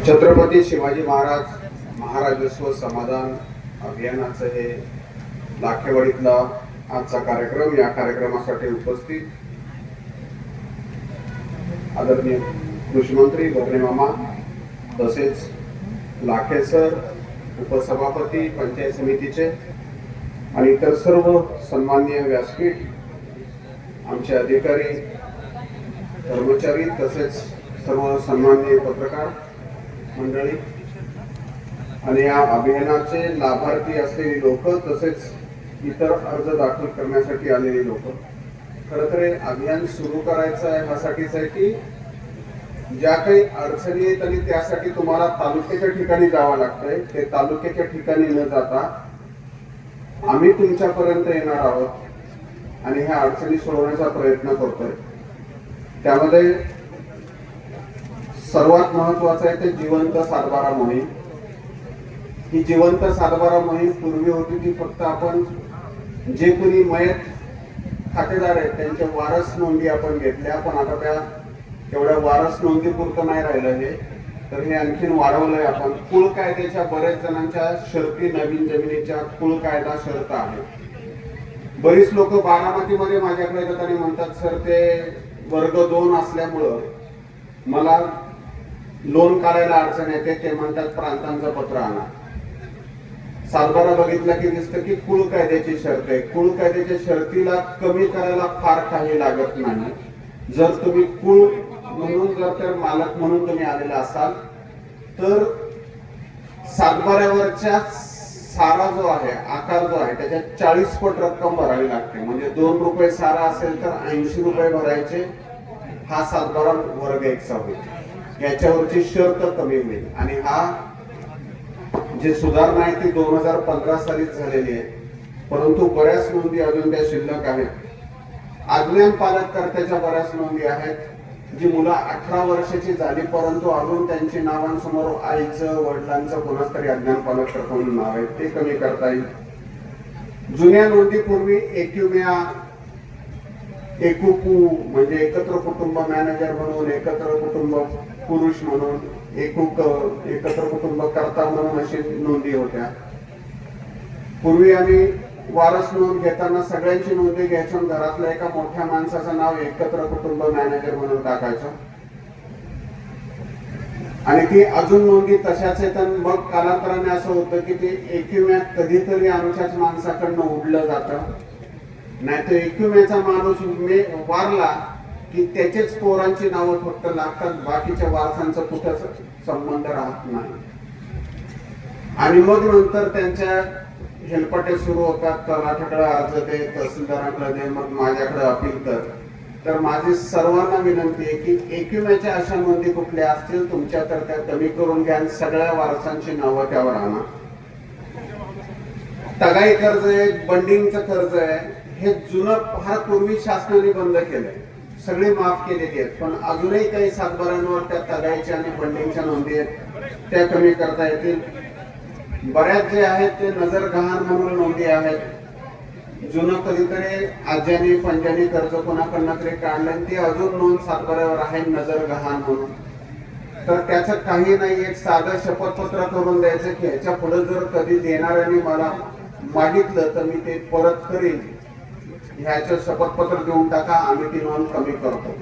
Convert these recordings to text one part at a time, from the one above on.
छत्रपती शिवाजी महाराज महाराजस्व समाधान अभियानाचं हे लाखेवाडीतला आजचा कार्यक्रम, या कार्यक्रमासाठी उपस्थित आदरणीय कृषी मंत्री बर्णे मामा, तसेच लाखे सर, उपसभापती पंचायत समितीचे आणि इतर सर्व सन्माननीय व्यासपीठ, आमचे अधिकारी, कर्मचारी, तसेच सर्व सन्माननीय पत्रकार मंडळी आणि या अभियानाचे लाभार्थी असलेली लोक, तसेच इतर अर्ज दाखल करण्यासाठी आलेली लोक. खरं तर हे अभियान सुरू करायचं आहे ह्यासाठीच आहे की ज्या काही अडचणी आहेत आणि त्यासाठी तुम्हाला तालुक्याच्या ठिकाणी जावं लागतंय, ते तालुक्याच्या ठिकाणी न जाता आम्ही तुमच्यापर्यंत येणार आहोत आणि ह्या अडचणी सोडवण्याचा प्रयत्न करतोय. त्यामध्ये सर्वात महत्वाचं आहे ते जिवंत सातबारा मोहीम. ही जिवंत सातबारा मोहीम पूर्वी होती ती फक्त आपण जे कोणी मयत खातेदार आहेत त्यांच्या वारस नोंदी आपण घेतल्या, पण आता त्या तेवढ्या वारस नोंदी पुरतं नाही राहिलं हे, तर हे आणखीन वाढवलंय आपण. कुळ कायद्याच्या बरेच जणांच्या शर्ती नवीन जमिनीच्या कुळ कायदा शर्त आहे. बरीच लोक बारामतीमध्ये माझ्याकडे येतात आणि म्हणतात सर ते वर्ग 2 असल्यामुळं मला लोन काढायला अडचण येते, ते म्हणतात प्रांतांचं पत्र आणा. सातबारा बघितला की दिसतं की कुळ कायद्याची शर्त आहे. कुळ कायद्याच्या शर्तीला कमी करायला फार काही लागत नाही. जर तुम्ही कुळ म्हणून जर तर मालक म्हणून तुम्ही आलेला असाल तर सातबाऱ्यावरच्या सारा जो आहे, आकार जो आहे, त्याच्यात 40 पट रक्कम भरावी लागते. म्हणजे 2 रुपये सारा असेल तर 80 रुपये भरायचे. हा सातबारा वर्ग 1 चा होईल. याच्यावरची शर्त कमी होईल. आणि हा जे सुधारणा आहे ती 2015 सालीच झालेली आहे, परंतु बऱ्याच नोंदी अजून त्या शिल्लक आहेत. अज्ञान पालककर्त्याच्या बऱ्याच नोंदी आहेत. जी मुलं 18 वर्षाची झाली परंतु अजून त्यांची नावांसमोर आईचं, वडिलांचं कोणाच तरी अज्ञान पालककर्ता म्हणून नाव आहे, ते कमी करता येईल. जुन्या नोंदी पूर्वी एकुम्या, एकुकू म्हणजे एकत्र कुटुंब मॅनेजर म्हणून, एकत्र कुटुंब पुरुष म्हणून, एकत्र कुटुंब करता म्हणून अशी नोंदी होत्या. पूर्वी आम्ही वारस नोंद घेताना सगळ्यांची नोंदी घ्यायचो, घरातल्या एका मोठ्या माणसाचं नाव एकत्र कुटुंब मॅनेजर म्हणून टाकायचं आणि ती अजून नोंदी तशाच आहेत. मग कालांतराने असं होतं की ते एकुम्यात कधीतरी आमच्याच माणसाकडनं उडलं जातं, नाहीतर एकुम्याचा माणूस वारला की त्याचेच पोरांची नावं फक्त लागतात, बाकीच्या वारसांचा कुठंच संबंध राहत नाही. आणि मग नंतर त्यांच्या हेलपाटे सुरू होतात. तलाठ्याकडे अर्ज दे, तहसीलदाराकडे दे, मग माझ्याकडे अपील कर. तर माझी सर्वांना विनंती आहे की एकुम्याच्या अशा नोंदी कुठल्या असतील तुमच्या तर त्या कमी करून घ्या, सगळ्या वारसांची नावं त्यावर आणा. तगाई कर्ज आहे, बंडिंगचं कर्ज आहे, हे जुनं फार पूर्वी शासनाने बंद केलंय, सगळी माफ केलेली आहेत, पण अजूनही काही सातबाऱ्यांवर त्या तगाईच्या आणि बंडिंगच्या नोंदी आहेत, त्या कमी करता येतील. बऱ्याच जे आहेत ते नजर गहाण म्हणून नोंदी आहेत. जुनं कधीतरी आज्यानी पंजानी कर्ज कोणाकडनं तरी काढलं, ते अजून नोंद सातबाऱ्यावर आहे नजर गहाण म्हणून. तर त्याचं काही नाही, एक साधं शपथपत्र करून द्यायचं की ह्याच्या पुढे जर कधी देणाऱ्यांनी मला मागितलं तर मी ते परत करीन, ह्याचं शपथपत्र देऊन टाका, आम्ही ती नोंद कमी करतो.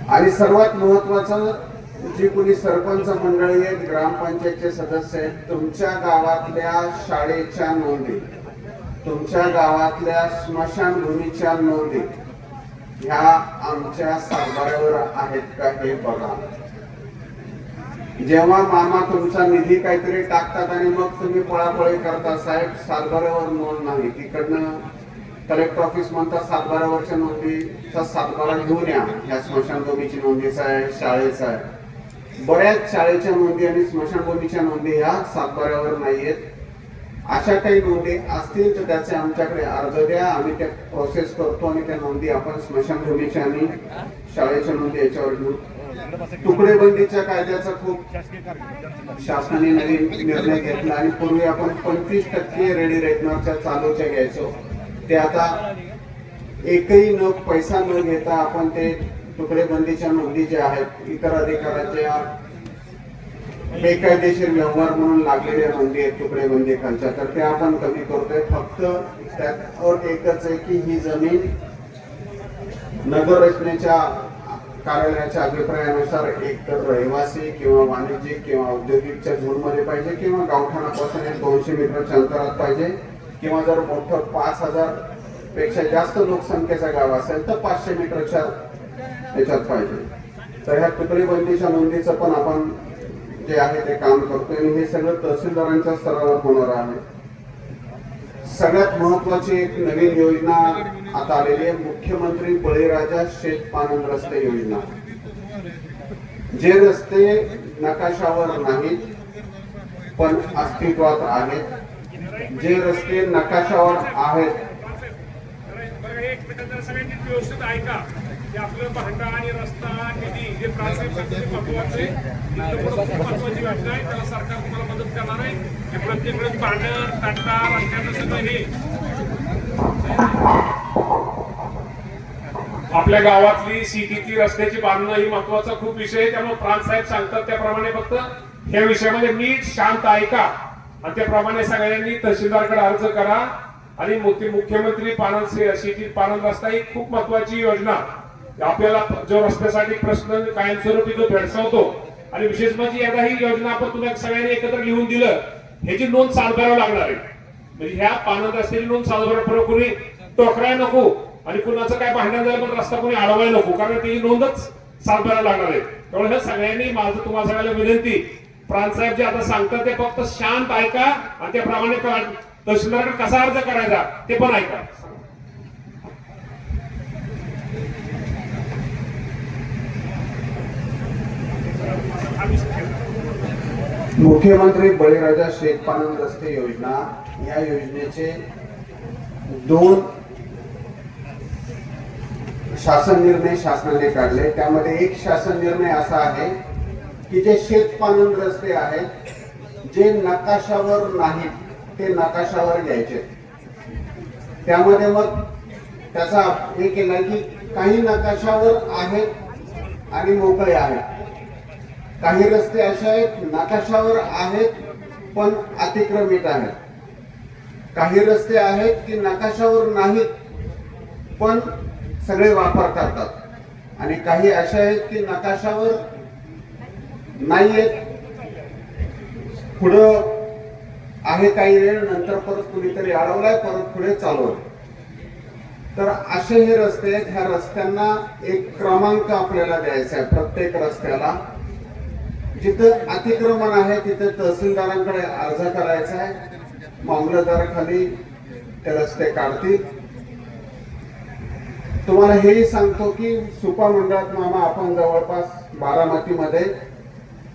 आणि सर्वात महत्वाचं, जी कोणी सरपंच मंडळी आहेत, ग्रामपंचायतचे सदस्य आहेत, तुमच्या गावातल्या शाळेच्या नोंदी, तुमच्या गावातल्या स्मशानभूमीच्या नोंदी ह्या आमच्या सातबाऱ्यावर आहेत का हे बघा. जेव्हा मामा तुमचा निधी काहीतरी टाकतात आणि मग तुम्ही पळापळी करता, साहेब सातबाऱ्यावर नोंद नाही, तिकडनं कलेक्टर ऑफिस म्हणतात सातबाऱ्यावरच्या नोंदीचा सातबारा घेऊन या, ह्या स्मशानभूमीची नोंदीचा आहे, शाळेचा आहे. बऱ्याच शाळेच्या नोंदी आणि स्मशानभूमीच्या नोंदी ह्या सातबाऱ्यावर नाहीयेत. अशा काही नोंदी असतील तर त्याचे आमच्याकडे अर्ज द्या, आम्ही त्या प्रोसेस करतो आणि त्या नोंदी आपण स्मशानभूमीच्या आणि शाळेच्या नोंदी याच्यावर घेऊ. तुकडेबंदीच्या कायद्याचा खूप शासनाने नवीन निर्णय घेतला आणि पूर्वी आपण 25% रेडी रेकनरच्या चालूच्या घ्यायचो, ते आता एकही न पैसा न घेता आपण ते तुकडेबंदीच्या नोंदी ज्या आहेत, इतर अधिकाऱ्याच्या बेकायदेशीर व्यवहार म्हणून लागलेल्या नोंदी आहेत तुकडे बंदी खालच्या, तर ते आपण कमी करतोय. फक्त त्यात अट एकच आहे की ही जमीन नगररचनेच्या कार्यालयाच्या अभिप्रायानुसार एकतर रहिवासी किंवा वाणिज्यिक किंवा औद्योगिकच्या झोनमध्ये पाहिजे किंवा गावठाणापासून 200 मीटरच्या अंतरात पाहिजे, किंवा जर मोठं 5000 पेक्षा जास्त लोकसंख्येचं गाव असेल तर 500 मीटरच्या याच्यात पाहिजे. तर ह्या तुकडीबंदीच्या नोंदीचं पण आपण जे आहे ते काम करतोय आणि हे सगळं तहसीलदारांच्या स्तरावर होणार आहे. सगळ्यात महत्वाची एक नवीन योजना आता आलेली आहे, मुख्यमंत्री बळीराजा शेतपानन रस्ते योजना. जे रस्ते नकाशावर नाहीत पण अस्तित्वात आहेत, जे रस्ते नकाशावर आहेत. एक मिनिट सगळ्यांनी व्यवस्थित ऐका की आपलं भांडा आणि रस्ता निधी हे प्राथमिक महत्वाचे महत्वाची योजना आहे. त्याला सरकार तुम्हाला मदत करणार आहे. हे प्रत्येक वेळेस भांडण तंटा रस्त्याचं सगळं हे आपल्या गावातली सिटीतली रस्त्याची बांधणं ही महत्वाचा खूप विषय आहे. त्यामुळे प्रांत साहेब सांगतात त्याप्रमाणे फक्त या विषयामध्ये नीट शांत ऐका आणि त्याप्रमाणे सगळ्यांनी तहसीलदारकडे अर्ज करा. आणि मुख्यमंत्री पानन सिटी पानन रस्ता ही खूप महत्वाची योजना आपल्याला जो रस्त्यासाठी प्रश्न कायमस्वरूपी जो भेडसावतो आणि विशेष म्हणजे आता ही योजना आपण तुम्ही सगळ्यांनी एकत्र लिहून दिलं ह्याची नोंद सातबारावर लागणार आहे. म्हणजे ह्या पानन रस्त्याची नोंद सातबारा कोणी टोकराय नको आणि कुणाचं काय भांडण झालं पण रस्ता कोणी अडवाय नको, कारण त्याची नोंदच सातबारा लागणार आहे. त्यामुळे हे सगळ्यांनी माझं तुम्हाला सगळ्याला विनंती, प्रांत साहेब जे आता सांगतात ते फक्त शांत ऐका आणि त्याप्रमाणे तहसीलदाराकडे कसा अर्ज करायचा ते पण ऐका. मुख्यमंत्री बळीराजा शेतपानन रस्ते योजना या योजनेचे 2 शासन निर्णय शासनाने काढले. त्यामध्ये एक शासन निर्णय असा आहे की जे शेतपानन रस्ते आहेत जे नकाशावर नाहीत ते नकाशावर घ्यायचे. त्यामध्ये मग त्याचा हे केला की काही नकाशावर आहेत आणि मोकळे आहेत, काही रस्ते असे आहेत नकाशावर आहेत पण अतिक्रमित आहेत, काही रस्ते आहेत की नकाशावर नाहीत पण सगळे वापर करतात, आणि काही असे आहेत की नकाशावर नाहीयेत पुढं आहे काही वेळ नंतर परत कुणीतरी अडवलाय परत पुढे चालू. तर असे हे रस्ते आहेत. ह्या रस्त्यांना एक क्रमांक आपल्याला द्यायचा आहे. प्रत्येक रस्त्याला जिथं अतिक्रमण आहे तिथे तहसीलदारांकडे अर्ज करायचा आहे. मामलतदाराखाली ते रस्ते काढतील. तुम्हाला हेही सांगतो की सुपा मंडळात मामा आपण जवळपास बारामतीमध्ये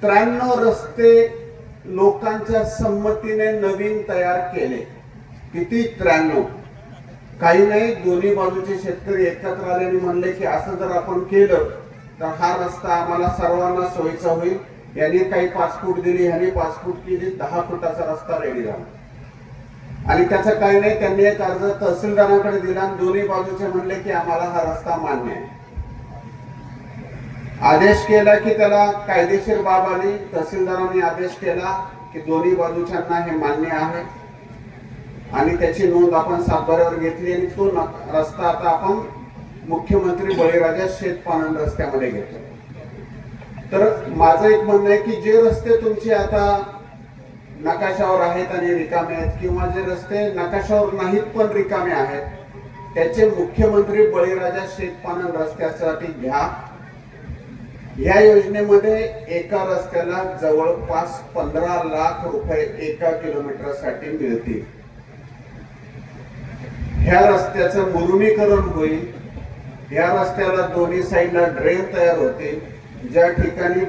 93 रस्ते लोकांच्या संमतीने नवीन तयार केले. किती? 93. काही नाही, दोन्ही बाजूचे शेतकरी एकत्र आले आणि म्हणले की असं जर आपण केलं तर हा रस्ता आम्हाला सर्वांना सोयीचा होईल. यांनी काही 5 फूट दिली, ह्यांनी 5 फूट केली, 10 फुटाचा रस्ता रेडी झाला. आणि त्याचं काही नाही, त्यांनी एक अर्ज तहसीलदारांकडे दिला आणि दोन्ही बाजूचे म्हणले की आम्हाला हा रस्ता मान्य आहे. आदेश केला की त्याला कायदेशीर बाब आली. तहसीलदारांनी आदेश केला की दोन्ही बाजूच्यांना हे मान्य आहे आणि त्याची नोंद आपण सातबाऱ्यावर घेतली आणि तो रस्ता आता आपण मुख्यमंत्री बळीराजा शेतपानन रस्त्यामध्ये घेतो. तर माझं एक म्हणणं आहे की जे रस्ते तुमचे आता नकाशावर आहेत आणि रिकामे आहेत किंवा जे रस्ते नकाशावर नाहीत पण रिकामे आहेत त्याचे मुख्यमंत्री बळीराजा शेतपानन रस्त्यासाठी घ्या. या योजनेमध्ये एका रस्त्याला जवळपास 15 लाख रुपये एका किलोमीटरसाठी मिळतील. ह्या रस्त्याचं मुरुमीकरण होईल. ह्या रस्त्याला दोन्ही साईडला ड्रेन तयार होतील. ज्या ठिकाणी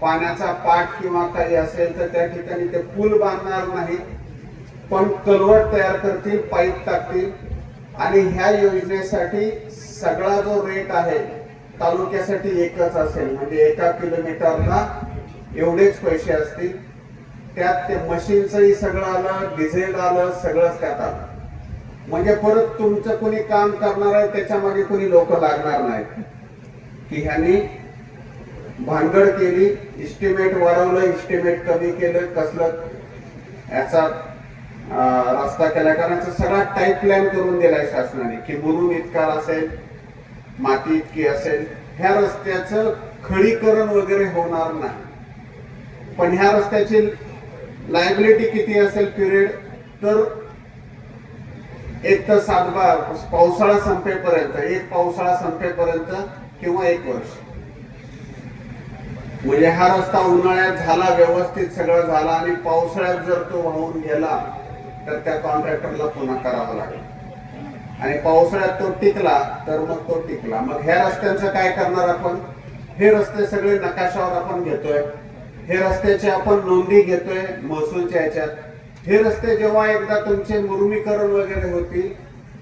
पाण्याचा पाठ किंवा काही असेल तर त्या ठिकाणी ते पूल बांधणार नाही पण कलवट तयार करतील, पाईप टाकतील. आणि ह्या योजनेसाठी सगळा जो रेट आहे तालुक्यासाठी एकच असेल, म्हणजे एका किलोमीटरला एवढेच पैसे असतील. त्यात ते मशीनचंही सगळं आलं, डिझेल आलं, सगळंच त्यात आलं. म्हणजे परत तुमचं कोणी काम करणार आहे त्याच्यामागे कोणी लोक लागणार नाहीत की ह्यांनी भानगड केली, इस्टिमेट वाढवलं, इस्टिमेट कमी केलं, कसलं याचा रस्ता केला, कारण सगळा टाईप प्लॅन करून दिलाय शासनाने की मुरुम इतका असेल, माती इतकी असेल. ह्या रस्त्याचं खडीकरण वगैरे होणार नाही. पण ह्या रस्त्याची लायबिलिटी किती असेल पिरियड, तर एक तर पावसाळा संपेपर्यंत, एक पावसाळा संपेपर्यंत किंवा 1 वर्ष. म्हणजे हा रस्ता उन्हाळ्यात झाला, व्यवस्थित सगळं झाला आणि पावसाळ्यात जर तो वाहून गेला तर त्या कॉन्ट्रॅक्टरला पुन्हा करावं लागेल. आणि पावसाळ्यात तो टिकला तर मग तो टिकला. मग ह्या रस्त्यांचं काय करणार आपण? हे रस्ते सगळे नकाशावर आपण घेतोय, हे रस्त्याचे आपण नोंदी घेतोय महसूलच्या ह्याच्यात. हे रस्ते जेव्हा एकदा तुमचे मुरमीकरण वगैरे होतील,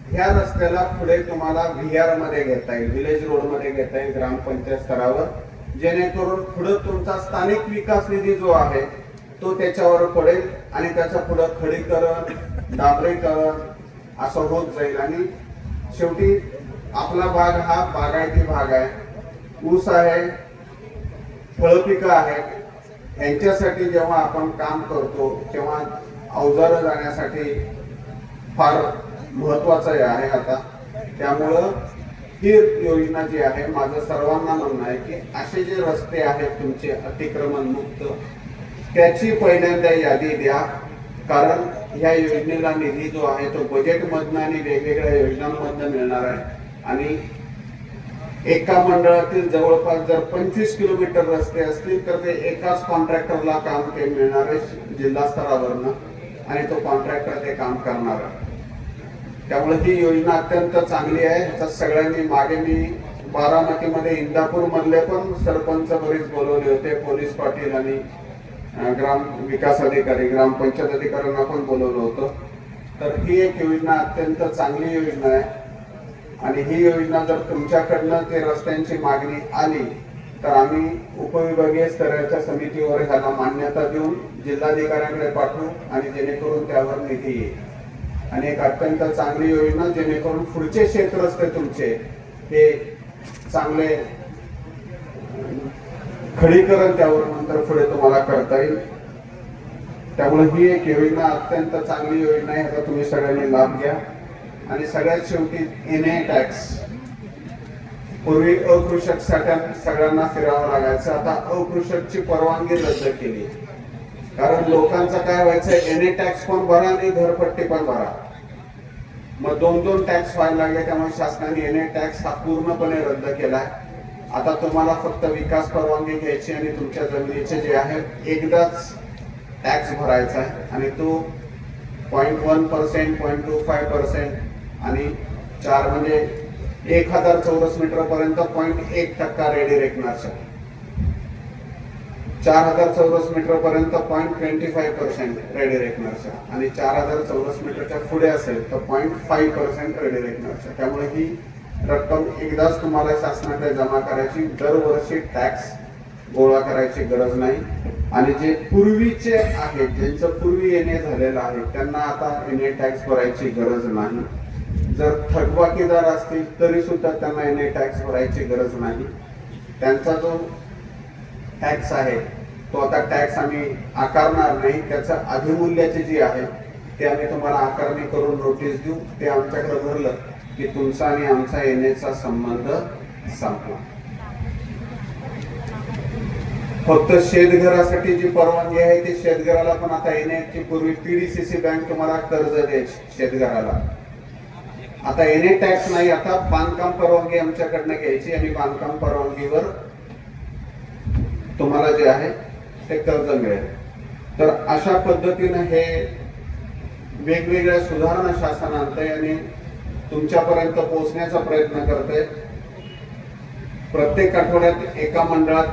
ह्या रस्त्याला पुढे तुम्हाला VR मध्ये घेता येईल, विलेज रोड मध्ये घेता येईल, ग्रामपंचायत स्तरावर, जेणेकरून पुढे तुमचा स्थानिक विकास निधी जो आहे तो त्याच्यावर पडेल आणि त्याच्या पुढे खडीकरण, डांबरीकरण असं होत जाईल. आणि शेवटी आपला भाग हा बागायती भाग आहे, ऊस आहे, फळपिकं आहेत. यांच्यासाठी जेव्हा आपण काम करतो तेव्हा अवजारं जाण्यासाठी फार महत्वाचं आहे आता. त्यामुळं ही योजना जी आहे, माझं सर्वांना म्हणणं आहे की असे जे रस्ते आहेत तुमचे अतिक्रमण मुक्त, त्याची पहिल्यांदा यादी द्या. कारण ह्या योजनेला निधी जो आहे तो बजेटमधनं आणि वेगवेगळ्या योजनांमधनं मिळणार आहे. आणि एका मंडळातील जवळपास जर 25 किलोमीटर रस्ते असतील तर ते एकाच कॉन्ट्रॅक्टरला काम ते मिळणार आहे जिल्हा स्तरावरनं, आणि तो कॉन्ट्रॅक्टर ते काम करणार आहे. त्यामुळे ही योजना अत्यंत चांगली आहे. तर सगळ्यांनी मागे मी बारामतीमध्ये इंदापूर मधले पण सरपंच बरेच बोलवले होते, पोलीस पाटील आणि ग्राम विकास अधिकारी, ग्रामपंचायत अधिकाऱ्यांना पण बोलवलं होतं. तर ही एक योजना अत्यंत चांगली योजना आहे. आणि ही योजना जर तुमच्याकडनं ते रस्त्यांची मागणी आली तर आम्ही उपविभागीय स्तराच्या समितीवर ह्याला मान्यता देऊन जिल्हाधिकाऱ्यांकडे पाठवू आणि जेणेकरून त्यावर निधी येईल. आणि एक अत्यंत चांगली योजना, जेणेकरून पुढचे शेत रस्ते तुमचे हे चांगले खडीकरण त्यावर नंतर पुढे तुम्हाला करता येईल. त्यामुळे ही एक योजना अत्यंत चांगली योजना आहे. ह्याचा तुम्ही सगळ्यांनी लाभ घ्या. आणि सगळ्यात शेवटी NA टॅक्स, पूर्वी अकृषक साठ्यात सगळ्यांना फिरावं लागायचं, आता अकृषकची परवानगी रद्द केली. कारण लोकांचं काय व्हायचं, NA टॅक्स पण भरा आणि घरपट्टी पण भरा, मग 2 टॅक्स व्हायला लागले. त्यामुळे शासनाने NA टॅक्स हा पूर्णपणे रद्द केलाय. आता तुम्हाला फक्त विकास परवानगी घ्यायची आणि तुमच्या जमिनीचे जे आहे एकदाच टॅक्स भरायचा आहे. आणि तो 0.1%, 0.25% आणि 4 म्हणजे 1000 चौरस मीटर पर्यंत 0.1% रेडी रेकनरच्या, 4000 चौरस मीटर पर्यंत 0.25% रेडी रेकनरच्या, आणि 4000 चौरस मीटरच्या पुढे असेल तर 0.5% रेडी रेकनरच्या. त्यामुळे ही रक्कम एकदाच तुम्हाला शासनाकडे जमा करायची, दरवर्षी टॅक्स गोळा करायची गरज नाही. आणि जे पूर्वीचे आहेत, ज्यांचं पूर्वी NA झालेलं आहे, त्यांना आता NA टॅक्स भरायची गरज नाही. जर थकबाकीदार असतील तरी सुद्धा त्यांना NA टॅक्स भरायची गरज नाही. त्यांचा जो टॅक्स आहे तो आता टॅक्स आम्ही आकारणार नाही, त्याचं अधिमूल्याचे जे आहे ते आम्ही तुम्हाला आकारणी करून नोटीस देऊ. ते आमच्याकडे भरलं की तुमचा आणि आमचा NAचा संबंध संपला. फक्त शेतघरासाठी जी परवानगी आहे ती शेतघराला पण आता NAची, पूर्वी PDCC बँक तुम्हाला कर्ज द्यायची शेतघराला, आता NA टॅक्स नाही, आता बांधकाम परवानगी आमच्याकडनं घ्यायची आणि बांधकाम परवानगीवर तुम्हाला जे आहे ते कर्ज मिळेल. तर अशा पद्धतीने हे वेगवेगळ्या सुधारणा शासन आणतंय आणि तुमच्यापर्यंत पोहोचण्याचा प्रयत्न करतंय. प्रत्येक आठवड्यात एका मंडळात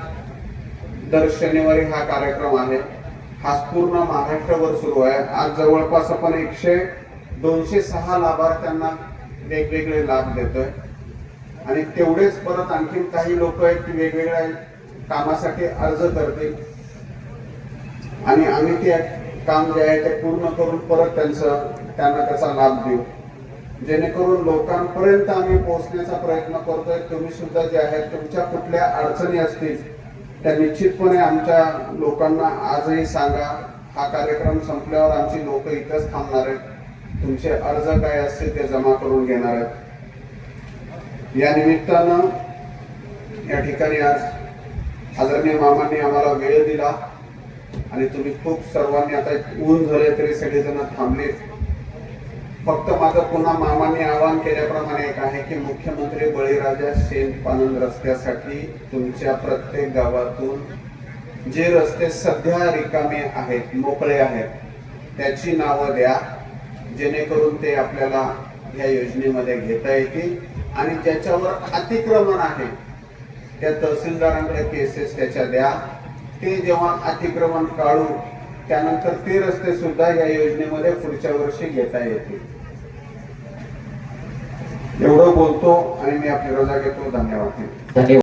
दर शनिवारी हा कार्यक्रम आहे. हा पूर्ण महाराष्ट्रभर सुरू आहे. आज जवळपास आपण 206 लाभार्थ्यांना वेगवेगळे लाभ देतोय. आणि तेवढेच परत आणखीन काही लोक आहेत की वेगवेगळ्या कामासाठी अर्ज करतील आणि आम्ही ते काम जे आहे ते पूर्ण करून परत त्यांना त्याचा लाभ देऊ, जेणेकरून लोकांपर्यंत आम्ही पोहोचण्याचा प्रयत्न करतोय. तुम्ही सुद्धा जे आहे तुमच्या कुठल्या अडचणी असतील त्या निश्चितपणे आमच्या लोकांना आजही सांगा. हा कार्यक्रम संपल्यावर आमची लोक इथंच थांबणार आहेत. तुमचे अर्ज काय असतील ते जमा करून घेणार आहेत. या निमित्तानं या ठिकाणी आज आदरणीय मामांनी आम्हाला वेळ दिला आणि तुम्ही खूप सर्वांनी, आता ऊन झाले तरी सगळेजण थांबले. फक्त माझं पुन्हा मामांनी आवाहन केल्याप्रमाणे एक आहे की मुख्यमंत्री बळीराजा शेत रस्त्यासाठी तुमच्या प्रत्येक गावातून जे रस्ते सध्या रिकामे आहेत, मोकळे आहेत, त्याची नावं द्या, जेणेकरून ते आपल्याला या योजनेमध्ये घेता येतील. आणि ज्याच्यावर अतिक्रमण आहे त्या तहसीलदारांकडे केसेस त्याच्या द्या. ते जेव्हा अतिक्रमण काढू त्यानंतर ते रस्ते सुद्धा या योजनेमध्ये पुढच्या वर्षी घेता येतील. एवढं बोलतो आणि मी आपली रजा घेतो. धन्यवाद. धन्यवाद.